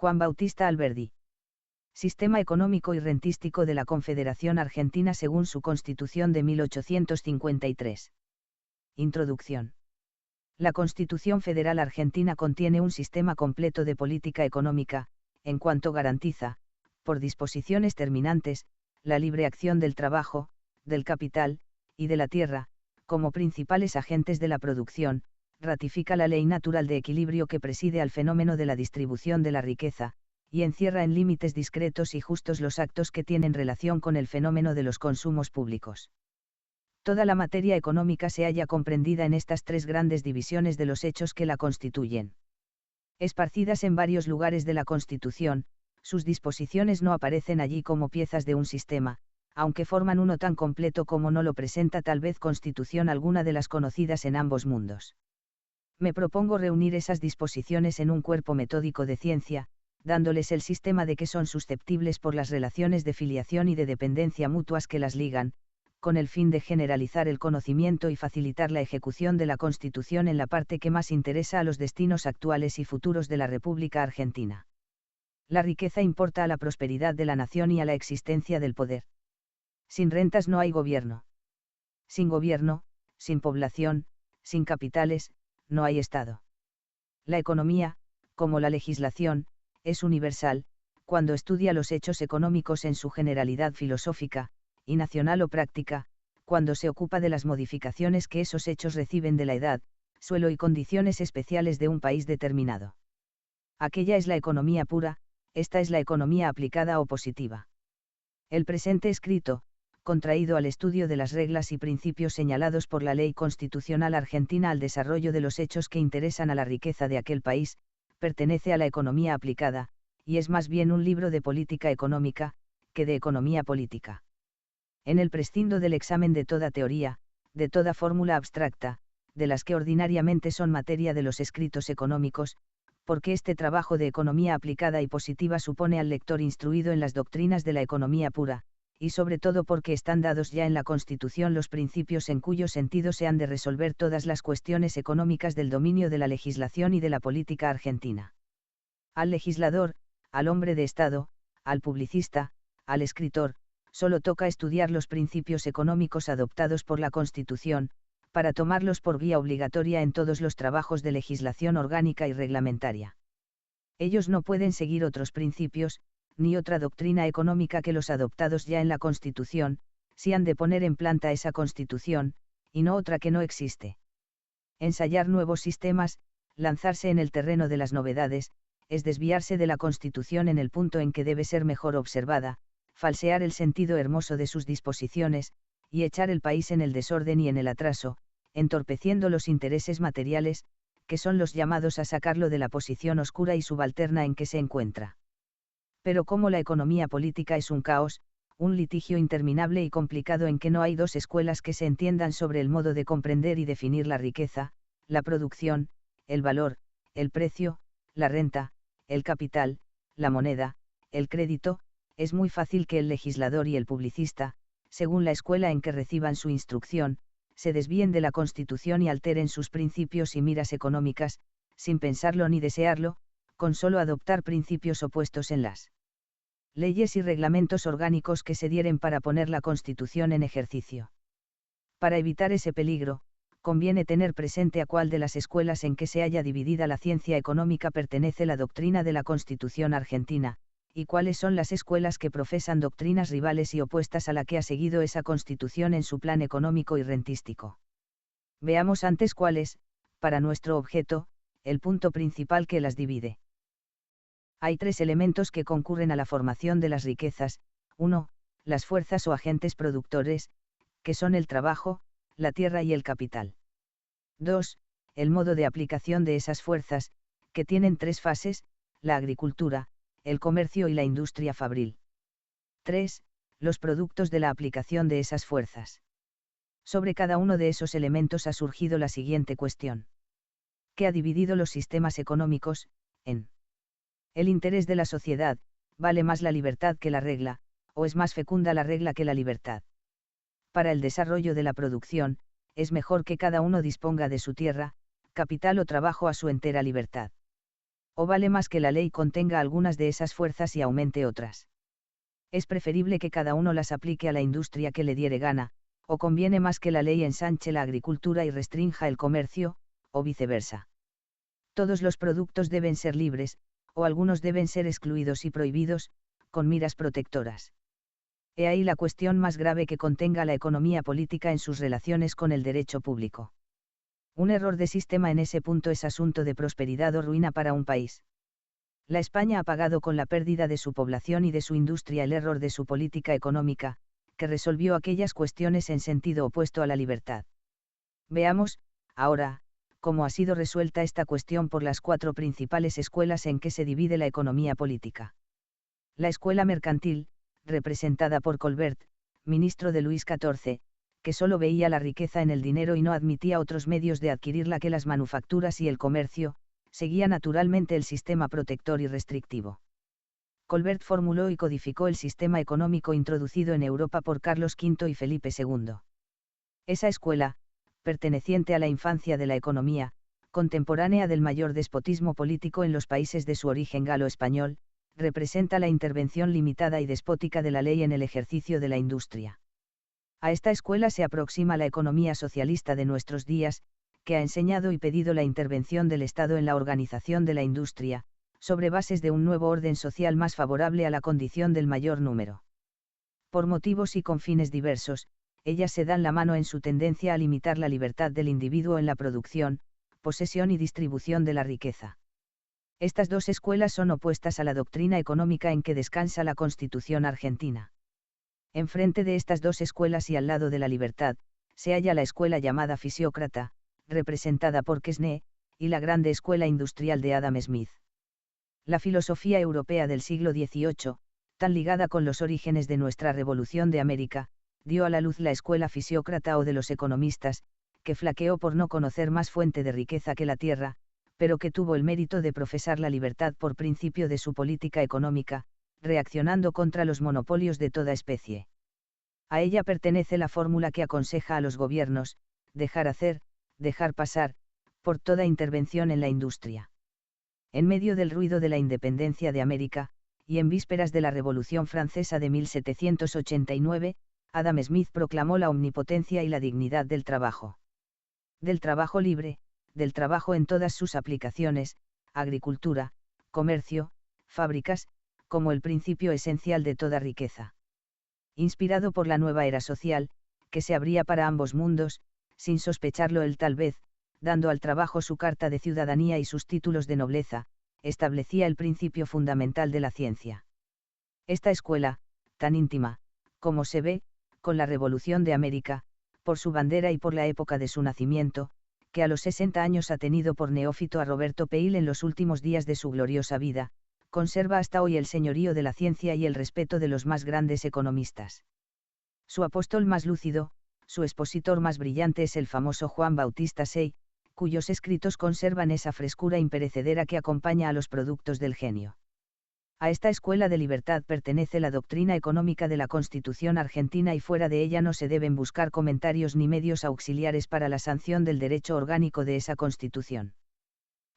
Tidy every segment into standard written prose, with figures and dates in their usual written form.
Juan Bautista Alberdi. Sistema económico y rentístico de la Confederación Argentina según su Constitución de 1853. Introducción. La Constitución Federal Argentina contiene un sistema completo de política económica, en cuanto garantiza, por disposiciones terminantes, la libre acción del trabajo, del capital, y de la tierra, como principales agentes de la producción, ratifica la ley natural de equilibrio que preside al fenómeno de la distribución de la riqueza, y encierra en límites discretos y justos los actos que tienen relación con el fenómeno de los consumos públicos. Toda la materia económica se halla comprendida en estas tres grandes divisiones de los hechos que la constituyen. Esparcidas en varios lugares de la Constitución, sus disposiciones no aparecen allí como piezas de un sistema, aunque forman uno tan completo como no lo presenta tal vez Constitución alguna de las conocidas en ambos mundos. Me propongo reunir esas disposiciones en un cuerpo metódico de ciencia, dándoles el sistema de que son susceptibles por las relaciones de filiación y de dependencia mutuas que las ligan, con el fin de generalizar el conocimiento y facilitar la ejecución de la Constitución en la parte que más interesa a los destinos actuales y futuros de la República Argentina. La riqueza importa a la prosperidad de la nación y a la existencia del poder. Sin rentas no hay gobierno. Sin gobierno, sin población, sin capitales, no hay Estado. La economía, como la legislación, es universal, cuando estudia los hechos económicos en su generalidad filosófica, y nacional o práctica, cuando se ocupa de las modificaciones que esos hechos reciben de la edad, suelo y condiciones especiales de un país determinado. Aquella es la economía pura, esta es la economía aplicada o positiva. El presente escrito, contraído al estudio de las reglas y principios señalados por la Ley Constitucional Argentina al desarrollo de los hechos que interesan a la riqueza de aquel país, pertenece a la economía aplicada, y es más bien un libro de política económica, que de economía política. En él prescindo del examen de toda teoría, de toda fórmula abstracta, de las que ordinariamente son materia de los escritos económicos, porque este trabajo de economía aplicada y positiva supone al lector instruido en las doctrinas de la economía pura, y sobre todo porque están dados ya en la Constitución los principios en cuyo sentido se han de resolver todas las cuestiones económicas del dominio de la legislación y de la política argentina. Al legislador, al hombre de Estado, al publicista, al escritor, solo toca estudiar los principios económicos adoptados por la Constitución, para tomarlos por guía obligatoria en todos los trabajos de legislación orgánica y reglamentaria. Ellos no pueden seguir otros principios, ni otra doctrina económica que los adoptados ya en la Constitución, si han de poner en planta esa Constitución, y no otra que no existe. Ensayar nuevos sistemas, lanzarse en el terreno de las novedades, es desviarse de la Constitución en el punto en que debe ser mejor observada, falsear el sentido hermoso de sus disposiciones, y echar el país en el desorden y en el atraso, entorpeciendo los intereses materiales, que son los llamados a sacarlo de la posición oscura y subalterna en que se encuentra. Pero como la economía política es un caos, un litigio interminable y complicado en que no hay dos escuelas que se entiendan sobre el modo de comprender y definir la riqueza, la producción, el valor, el precio, la renta, el capital, la moneda, el crédito, es muy fácil que el legislador y el publicista, según la escuela en que reciban su instrucción, se desvíen de la Constitución y alteren sus principios y miras económicas, sin pensarlo ni desearlo, con solo adoptar principios opuestos en las leyes y reglamentos orgánicos que se dieren para poner la Constitución en ejercicio. Para evitar ese peligro, conviene tener presente a cuál de las escuelas en que se haya dividida la ciencia económica pertenece la doctrina de la Constitución argentina, y cuáles son las escuelas que profesan doctrinas rivales y opuestas a la que ha seguido esa Constitución en su plan económico y rentístico. Veamos antes cuál es, para nuestro objeto, el punto principal que las divide. Hay tres elementos que concurren a la formación de las riquezas: 1. Las fuerzas o agentes productores, que son el trabajo, la tierra y el capital. 2. El modo de aplicación de esas fuerzas, que tienen tres fases: la agricultura, el comercio y la industria fabril. 3. Los productos de la aplicación de esas fuerzas. Sobre cada uno de esos elementos ha surgido la siguiente cuestión. ¿Qué ha dividido los sistemas económicos? En el interés de la sociedad, ¿vale más la libertad que la regla, o es más fecunda la regla que la libertad? Para el desarrollo de la producción, es mejor que cada uno disponga de su tierra, capital o trabajo a su entera libertad. O vale más que la ley contenga algunas de esas fuerzas y aumente otras. Es preferible que cada uno las aplique a la industria que le diere gana, o conviene más que la ley ensanche la agricultura y restrinja el comercio, o viceversa. Todos los productos deben ser libres, o algunos deben ser excluidos y prohibidos, con miras protectoras. He ahí la cuestión más grave que contenga la economía política en sus relaciones con el derecho público. Un error de sistema en ese punto es asunto de prosperidad o ruina para un país. La España ha pagado con la pérdida de su población y de su industria el error de su política económica, que resolvió aquellas cuestiones en sentido opuesto a la libertad. Veamos, ahora, cómo ha sido resuelta esta cuestión por las 4 principales escuelas en que se divide la economía política. La escuela mercantil, representada por Colbert, ministro de Luis XIV, que solo veía la riqueza en el dinero y no admitía otros medios de adquirirla que las manufacturas y el comercio, seguía naturalmente el sistema protector y restrictivo. Colbert formuló y codificó el sistema económico introducido en Europa por Carlos V y Felipe II. Esa escuela, perteneciente a la infancia de la economía, contemporánea del mayor despotismo político en los países de su origen galo-español, representa la intervención limitada y despótica de la ley en el ejercicio de la industria. A esta escuela se aproxima la economía socialista de nuestros días, que ha enseñado y pedido la intervención del Estado en la organización de la industria, sobre bases de un nuevo orden social más favorable a la condición del mayor número. Por motivos y con fines diversos, ellas se dan la mano en su tendencia a limitar la libertad del individuo en la producción, posesión y distribución de la riqueza. Estas 2 escuelas son opuestas a la doctrina económica en que descansa la Constitución argentina. Enfrente de estas 2 escuelas y al lado de la libertad, se halla la escuela llamada fisiócrata, representada por Quesnay, y la grande escuela industrial de Adam Smith. La filosofía europea del siglo XVIII, tan ligada con los orígenes de nuestra Revolución de América, dio a la luz la escuela fisiócrata o de los economistas, que flaqueó por no conocer más fuente de riqueza que la tierra, pero que tuvo el mérito de profesar la libertad por principio de su política económica, reaccionando contra los monopolios de toda especie. A ella pertenece la fórmula que aconseja a los gobiernos, dejar hacer, dejar pasar, por toda intervención en la industria. En medio del ruido de la independencia de América, y en vísperas de la Revolución Francesa de 1789, Adam Smith proclamó la omnipotencia y la dignidad del trabajo. Del trabajo libre, del trabajo en todas sus aplicaciones, agricultura, comercio, fábricas, como el principio esencial de toda riqueza. Inspirado por la nueva era social, que se abría para ambos mundos, sin sospecharlo él tal vez, dando al trabajo su carta de ciudadanía y sus títulos de nobleza, establecía el principio fundamental de la ciencia. Esta escuela, tan íntima, como se ve, con la Revolución de América, por su bandera y por la época de su nacimiento, que a los 60 años ha tenido por neófito a Roberto Peil en los últimos días de su gloriosa vida, conserva hasta hoy el señorío de la ciencia y el respeto de los más grandes economistas. Su apóstol más lúcido, su expositor más brillante es el famoso Juan Bautista Say, cuyos escritos conservan esa frescura imperecedera que acompaña a los productos del genio. A esta escuela de libertad pertenece la doctrina económica de la Constitución argentina y fuera de ella no se deben buscar comentarios ni medios auxiliares para la sanción del derecho orgánico de esa Constitución.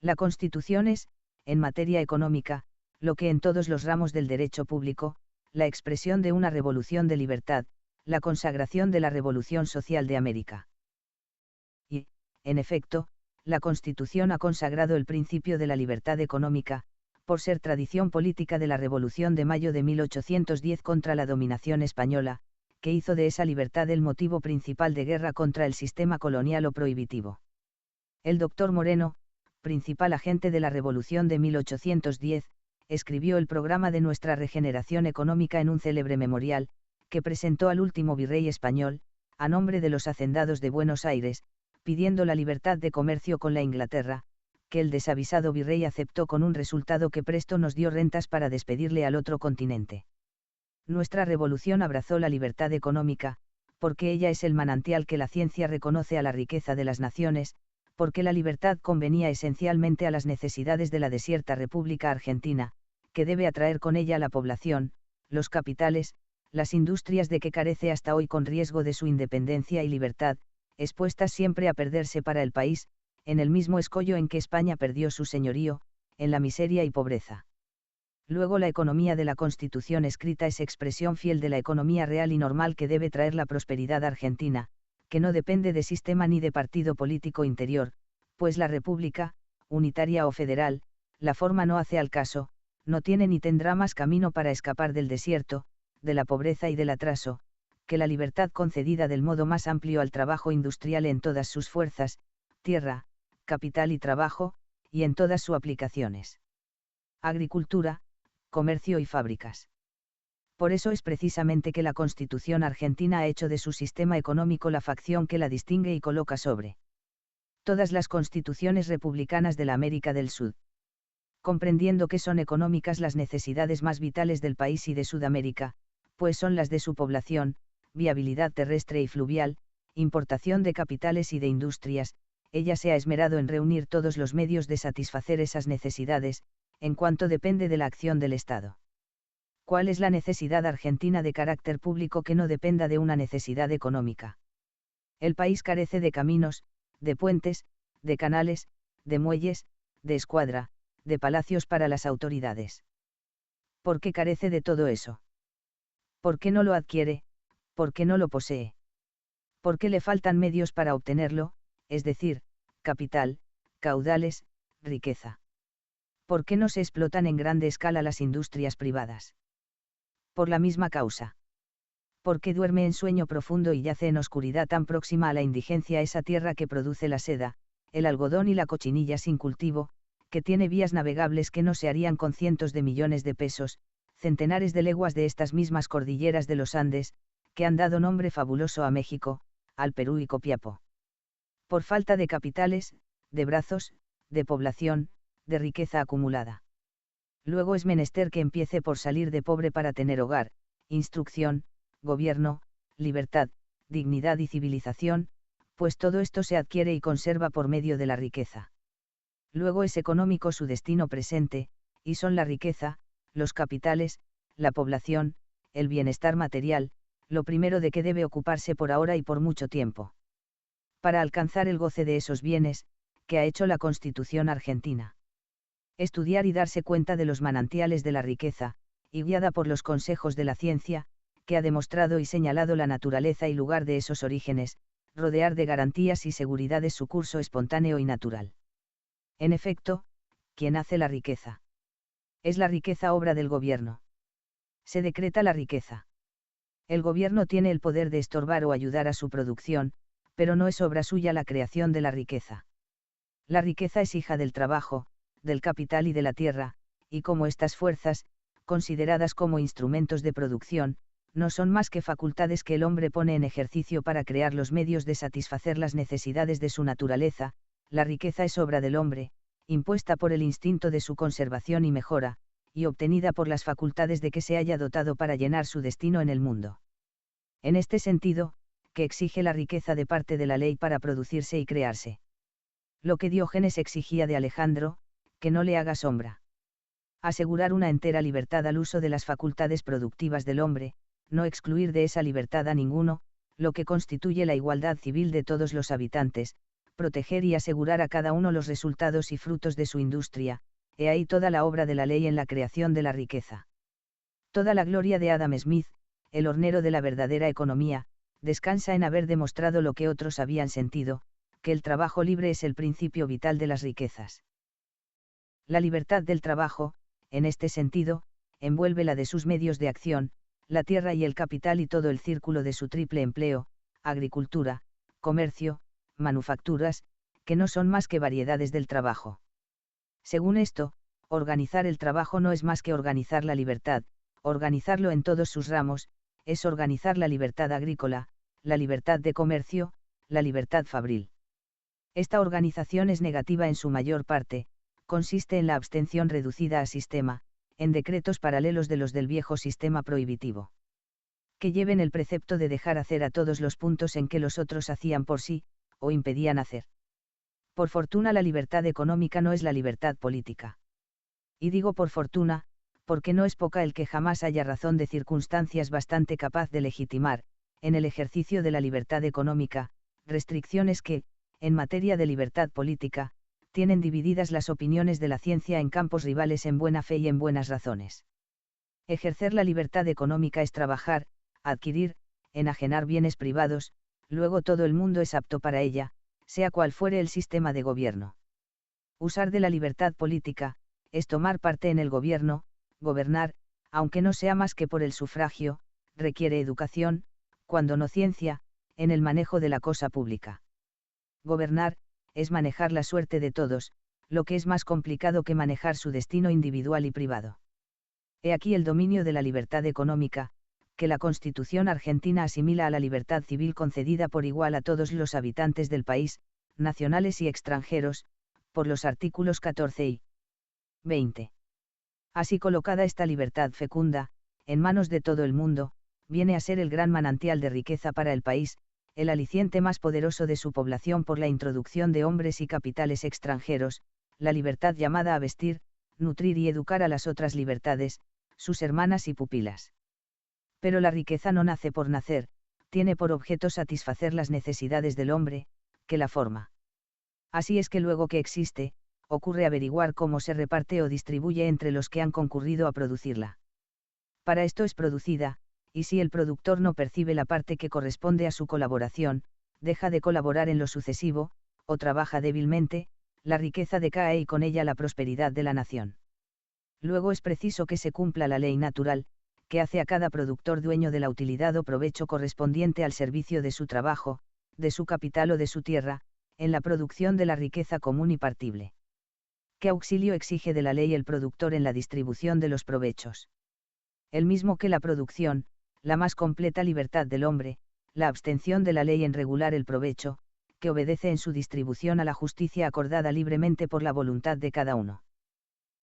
La Constitución es, en materia económica, lo que en todos los ramos del derecho público, la expresión de una revolución de libertad, la consagración de la Revolución Social de América. Y, en efecto, la Constitución ha consagrado el principio de la libertad económica, por ser tradición política de la Revolución de Mayo de 1810 contra la dominación española, que hizo de esa libertad el motivo principal de guerra contra el sistema colonial o prohibitivo. El doctor Moreno, principal agente de la Revolución de 1810, escribió el programa de nuestra regeneración económica en un célebre memorial, que presentó al último virrey español, a nombre de los hacendados de Buenos Aires, pidiendo la libertad de comercio con la Inglaterra, que el desavisado virrey aceptó con un resultado que presto nos dio rentas para despedirle al otro continente. Nuestra revolución abrazó la libertad económica, porque ella es el manantial que la ciencia reconoce a la riqueza de las naciones, porque la libertad convenía esencialmente a las necesidades de la desierta República Argentina, que debe atraer con ella la población, los capitales, las industrias de que carece hasta hoy con riesgo de su independencia y libertad, expuestas siempre a perderse para el país, en el mismo escollo en que España perdió su señorío, en la miseria y pobreza. Luego la economía de la Constitución escrita es expresión fiel de la economía real y normal que debe traer la prosperidad argentina, que no depende de sistema ni de partido político interior, pues la república, unitaria o federal, la forma no hace al caso, no tiene ni tendrá más camino para escapar del desierto, de la pobreza y del atraso, que la libertad concedida del modo más amplio al trabajo industrial en todas sus fuerzas, tierra, capital y trabajo, y en todas sus aplicaciones. Agricultura, comercio y fábricas. Por eso es precisamente que la Constitución argentina ha hecho de su sistema económico la facción que la distingue y coloca sobre todas las constituciones republicanas de la América del Sur. Comprendiendo que son económicas las necesidades más vitales del país y de Sudamérica, pues son las de su población, viabilidad terrestre y fluvial, importación de capitales y de industrias, ella se ha esmerado en reunir todos los medios de satisfacer esas necesidades, en cuanto depende de la acción del Estado. ¿Cuál es la necesidad argentina de carácter público que no dependa de una necesidad económica? El país carece de caminos, de puentes, de canales, de muelles, de escuadra, de palacios para las autoridades. ¿Por qué carece de todo eso? ¿Por qué no lo adquiere? ¿Por qué no lo posee? ¿Por qué le faltan medios para obtenerlo, es decir, capital, caudales, riqueza? ¿Por qué no se explotan en grande escala las industrias privadas? Por la misma causa. ¿Por qué duerme en sueño profundo y yace en oscuridad tan próxima a la indigencia esa tierra que produce la seda, el algodón y la cochinilla sin cultivo, que tiene vías navegables que no se harían con cientos de millones de pesos, centenares de leguas de estas mismas cordilleras de los Andes, que han dado nombre fabuloso a México, al Perú y Copiapó? Por falta de capitales, de brazos, de población, de riqueza acumulada. Luego es menester que empiece por salir de pobre para tener hogar, instrucción, gobierno, libertad, dignidad y civilización, pues todo esto se adquiere y conserva por medio de la riqueza. Luego es económico su destino presente, y son la riqueza, los capitales, la población, el bienestar material, lo primero de que debe ocuparse por ahora y por mucho tiempo. Para alcanzar el goce de esos bienes, que ha hecho la Constitución argentina. Estudiar y darse cuenta de los manantiales de la riqueza, y guiada por los consejos de la ciencia, que ha demostrado y señalado la naturaleza y lugar de esos orígenes, rodear de garantías y seguridades su curso espontáneo y natural. En efecto, ¿quién hace la riqueza? Es la riqueza obra del gobierno. Se decreta la riqueza. El gobierno tiene el poder de estorbar o ayudar a su producción, pero no es obra suya la creación de la riqueza. La riqueza es hija del trabajo, del capital y de la tierra, y como estas fuerzas, consideradas como instrumentos de producción, no son más que facultades que el hombre pone en ejercicio para crear los medios de satisfacer las necesidades de su naturaleza, la riqueza es obra del hombre, impuesta por el instinto de su conservación y mejora, y obtenida por las facultades de que se haya dotado para llenar su destino en el mundo. En este sentido, que exige la riqueza de parte de la ley para producirse y crearse. Lo que Diógenes exigía de Alejandro, que no le haga sombra. Asegurar una entera libertad al uso de las facultades productivas del hombre, no excluir de esa libertad a ninguno, lo que constituye la igualdad civil de todos los habitantes, proteger y asegurar a cada uno los resultados y frutos de su industria, he ahí toda la obra de la ley en la creación de la riqueza. Toda la gloria de Adam Smith, el hornero de la verdadera economía, descansa en haber demostrado lo que otros habían sentido, que el trabajo libre es el principio vital de las riquezas. La libertad del trabajo, en este sentido, envuelve la de sus medios de acción, la tierra y el capital y todo el círculo de su triple empleo, agricultura, comercio, manufacturas, que no son más que variedades del trabajo. Según esto, organizar el trabajo no es más que organizar la libertad, organizarlo en todos sus ramos, es organizar la libertad agrícola, la libertad de comercio, la libertad fabril. Esta organización es negativa en su mayor parte, consiste en la abstención reducida a sistema, en decretos paralelos de los del viejo sistema prohibitivo. Que lleven el precepto de dejar hacer a todos los puntos en que los otros hacían por sí, o impedían hacer. Por fortuna la libertad económica no es la libertad política. Y digo por fortuna, porque no es poca el que jamás haya razón de circunstancias bastante capaz de legitimar, en el ejercicio de la libertad económica, restricciones que, en materia de libertad política, tienen divididas las opiniones de la ciencia en campos rivales en buena fe y en buenas razones. Ejercer la libertad económica es trabajar, adquirir, enajenar bienes privados, luego todo el mundo es apto para ella, sea cual fuere el sistema de gobierno. Usar de la libertad política, es tomar parte en el gobierno, gobernar, aunque no sea más que por el sufragio, requiere educación, cuando no ciencia, en el manejo de la cosa pública. Gobernar, es manejar la suerte de todos, lo que es más complicado que manejar su destino individual y privado. He aquí el dominio de la libertad económica, que la Constitución argentina asimila a la libertad civil concedida por igual a todos los habitantes del país, nacionales y extranjeros, por los artículos 14 y 20. Así colocada esta libertad fecunda, en manos de todo el mundo, viene a ser el gran manantial de riqueza para el país, el aliciente más poderoso de su población por la introducción de hombres y capitales extranjeros, la libertad llamada a vestir, nutrir y educar a las otras libertades, sus hermanas y pupilas. Pero la riqueza no nace por nacer, tiene por objeto satisfacer las necesidades del hombre, que la forma. Así es que luego que existe, ocurre averiguar cómo se reparte o distribuye entre los que han concurrido a producirla. Para esto es producida, y si el productor no percibe la parte que corresponde a su colaboración, deja de colaborar en lo sucesivo, o trabaja débilmente, la riqueza decae y con ella la prosperidad de la nación. Luego es preciso que se cumpla la ley natural, que hace a cada productor dueño de la utilidad o provecho correspondiente al servicio de su trabajo, de su capital o de su tierra, en la producción de la riqueza común y partible. ¿Qué auxilio exige de la ley el productor en la distribución de los provechos? El mismo que la producción, la más completa libertad del hombre, la abstención de la ley en regular el provecho, que obedece en su distribución a la justicia acordada libremente por la voluntad de cada uno.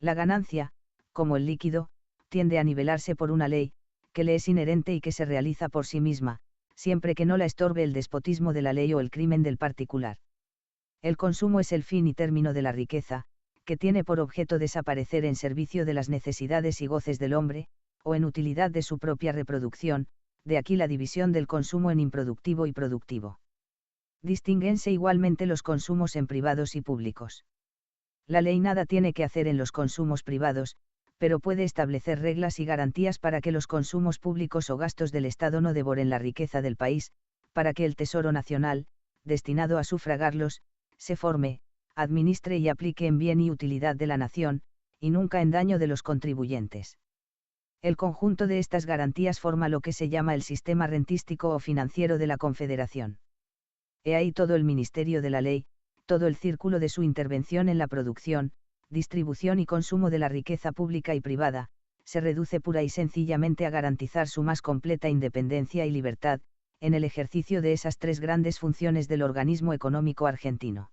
La ganancia, como el líquido, tiende a nivelarse por una ley, que le es inherente y que se realiza por sí misma, siempre que no la estorbe el despotismo de la ley o el crimen del particular. El consumo es el fin y término de la riqueza, que tiene por objeto desaparecer en servicio de las necesidades y goces del hombre, o en utilidad de su propia reproducción, de aquí la división del consumo en improductivo y productivo. Distínguense igualmente los consumos en privados y públicos. La ley nada tiene que hacer en los consumos privados, pero puede establecer reglas y garantías para que los consumos públicos o gastos del Estado no devoren la riqueza del país, para que el Tesoro Nacional, destinado a sufragarlos, se forme, administre y aplique en bien y utilidad de la nación, y nunca en daño de los contribuyentes. El conjunto de estas garantías forma lo que se llama el sistema rentístico o financiero de la Confederación. He ahí todo el ministerio de la ley, todo el círculo de su intervención en la producción, distribución y consumo de la riqueza pública y privada, se reduce pura y sencillamente a garantizar su más completa independencia y libertad, en el ejercicio de esas tres grandes funciones del organismo económico argentino.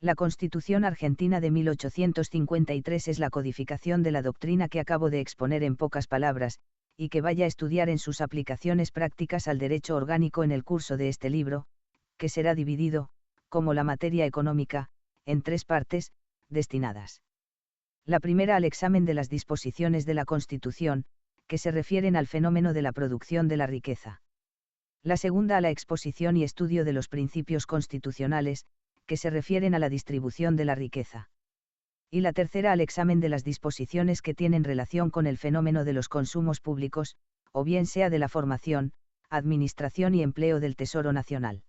La Constitución argentina de 1853 es la codificación de la doctrina que acabo de exponer en pocas palabras, y que vaya a estudiar en sus aplicaciones prácticas al derecho orgánico en el curso de este libro, que será dividido, como la materia económica, en tres partes, destinadas. La primera al examen de las disposiciones de la Constitución, que se refieren al fenómeno de la producción de la riqueza. La segunda a la exposición y estudio de los principios constitucionales, que se refieren a la distribución de la riqueza. Y la tercera al examen de las disposiciones que tienen relación con el fenómeno de los consumos públicos, o bien sea de la formación, administración y empleo del Tesoro Nacional.